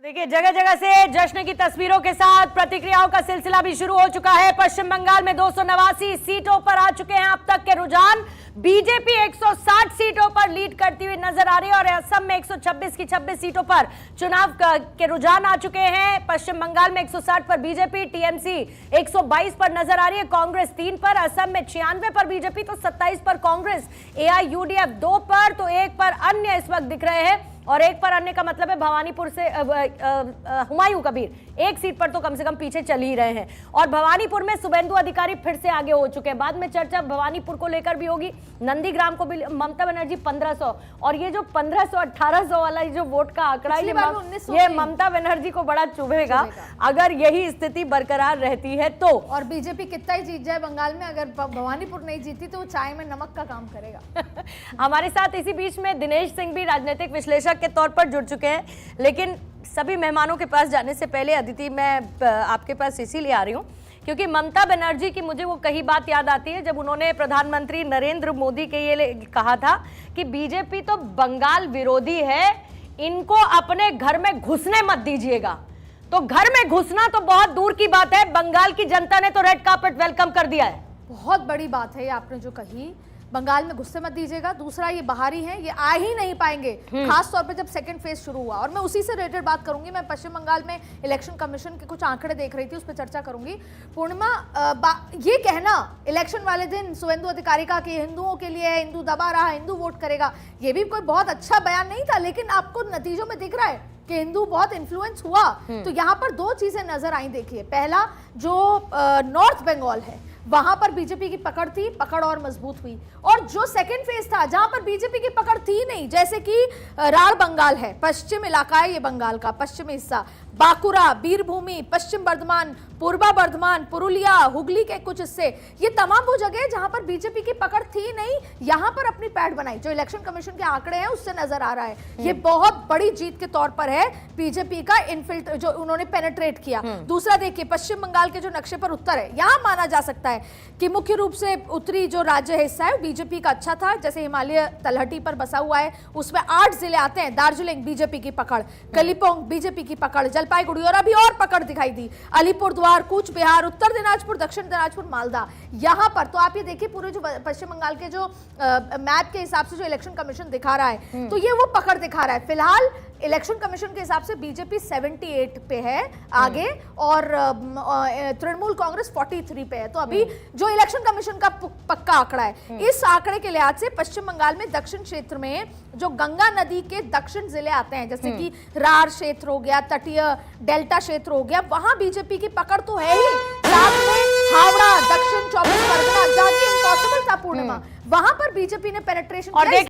देखिए, जगह जगह से जश्न की तस्वीरों के साथ प्रतिक्रियाओं का सिलसिला भी शुरू हो चुका है। पश्चिम बंगाल में 289 सीटों पर आ चुके हैं अब तक के रुझान। बीजेपी 160 सीटों पर लीड करती हुई नजर आ रही है और असम में 126 की 26 सीटों पर चुनाव के रुझान आ चुके हैं। पश्चिम बंगाल में 160 पर बीजेपी, टीएमसी 122 पर नजर आ रही है, कांग्रेस 3 पर, असम में 96 पर बीजेपी तो 27 पर कांग्रेस, एआईयूडीएफ 2 पर तो 1 पर अन्य इस वक्त दिख रहे हैं। और 1 पर अन्य का मतलब है भवानीपुर से हुमायूं कबीर 1 सीट पर तो कम से कम पीछे चल ही रहे हैं। और भवानीपुर में शुभेंदु अधिकारी फिर से आगे हो चुके हैं। बाद में चर्चा भवानीपुर को लेकर भी होगी। नंदीग्राम को भी ममता बनर्जी 1500, और ये जो 1500-1800 वाला जो वोट का आंकड़ा ये ममता बनर्जी को बड़ा चुभेगा अगर यही स्थिति बरकरार रहती है तो। और बीजेपी कितना ही जीत जाए बंगाल में, अगर भवानीपुर नहीं जीती तो वो चाय में नमक का काम करेगा। हमारे साथ इसी बीच में दिनेश सिंह भी राजनीतिक विश्लेषक के तौर पर जुड़ चुके हैं, लेकिन सभी मेहमानों के पास जाने से पहले अदिति, मैं आपके पास इसीलिए आ रही हूं क्योंकि ममता बनर्जी की मुझे वो कही बात याद आती है जब उन्होंने प्रधानमंत्री नरेंद्र मोदी के ये कहा था कि बीजेपी तो बंगाल विरोधी है, इनको अपने घर में घुसने मत दीजिएगा। तो घर में घुसना तो बहुत दूर की बात है, बंगाल की जनता ने तो रेड कार्पेट वेलकम कर दिया है। बहुत बड़ी बात है ये आपने जो कही, बंगाल में घुसने मत दीजिएगा। दूसरा, ये बाहरी हैं, ये आ ही नहीं पाएंगे, खास तौर पे जब सेकंड फेज शुरू हुआ। और मैं उसी से रिलेटेड बात करूंगी। मैं पश्चिम बंगाल में इलेक्शन कमीशन के कुछ आंकड़े देख रही थी, उस पर चर्चा करूंगी। पूर्णिमा, ये कहना इलेक्शन वाले दिन शुभेंदु अधिकारी का कि हिंदुओं के लिए हिंदू दबा रहा, हिंदू वोट करेगा, ये भी कोई बहुत अच्छा बयान नहीं था, लेकिन आपको नतीजों में दिख रहा है कि हिंदू बहुत इन्फ्लुएंस हुआ। तो यहाँ पर 2 चीजें नजर आई। देखिए, पहला जो नॉर्थ बंगाल है वहां पर बीजेपी की पकड़ थी, पकड़ और मजबूत हुई। और जो सेकंड फेज था जहां पर बीजेपी की पकड़ थी नहीं, जैसे कि राढ़ बंगाल है, पश्चिम इलाका है ये बंगाल का पश्चिमी हिस्सा, बांकुरा, बीरभूमि, पश्चिम बर्धमान, पूर्वा बर्धमान, पुरुलिया, हुगली के कुछ हिस्से, ये तमाम वो जगह जहां पर बीजेपी की पकड़ थी नहीं, यहां पर अपनी पैठ बनाई। जो इलेक्शन कमीशन के आंकड़े हैं उससे नजर आ रहा है ये बहुत बड़ी जीत के तौर पर है बीजेपी का इनफिल्ट्रेट जो उन्होंने पेनिट्रेट किया। दूसरा, देखिए पश्चिम बंगाल के जो नक्शे पर उत्तर है, यहां माना जा सकता है कि मुख्य रूप से उत्तरी जो राज्य हिस्सा है बीजेपी का अच्छा था। जैसे हिमालय तलहटी पर बसा हुआ है, उसमें 8 जिले आते हैं। दार्जिलिंग बीजेपी की पकड़, कलिम्पोंग बीजेपी की पकड़, जलपाईगुड़ी और अभी और पकड़ दिखाई दी, अलीपुरद्वार, कूच बिहार, उत्तर दिनाजपुर, दक्षिण दिनाजपुर, मालदा, यहां पर तो आप ये देखिए पूरे जो पश्चिम बंगाल के जो मैप के हिसाब से जो इलेक्शन कमीशन दिखा रहा है, तो ये वो पकड़ दिखा रहा है। फिलहाल इलेक्शन कमीशन के हिसाब से बीजेपी 78 पे है आगे, और तृणमूल कांग्रेस 43 पे है। तो अभी जो इलेक्शन कमीशन का पक्का आंकड़ा है, इस आंकड़े के लिहाज से पश्चिम बंगाल में दक्षिण क्षेत्र में जो गंगा नदी के दक्षिण जिले आते हैं, जैसे कि राढ़ क्षेत्र हो गया, तटीय डेल्टा क्षेत्र हो गया, वहां बीजेपी की पकड़ तो है ही। साथ में हावड़ा, दक्षिण 24 परगना, जहां की इम्पॉसिबल था पूर्णिमा, वहां पर बीजेपी ने पेनिट्रेशन किया।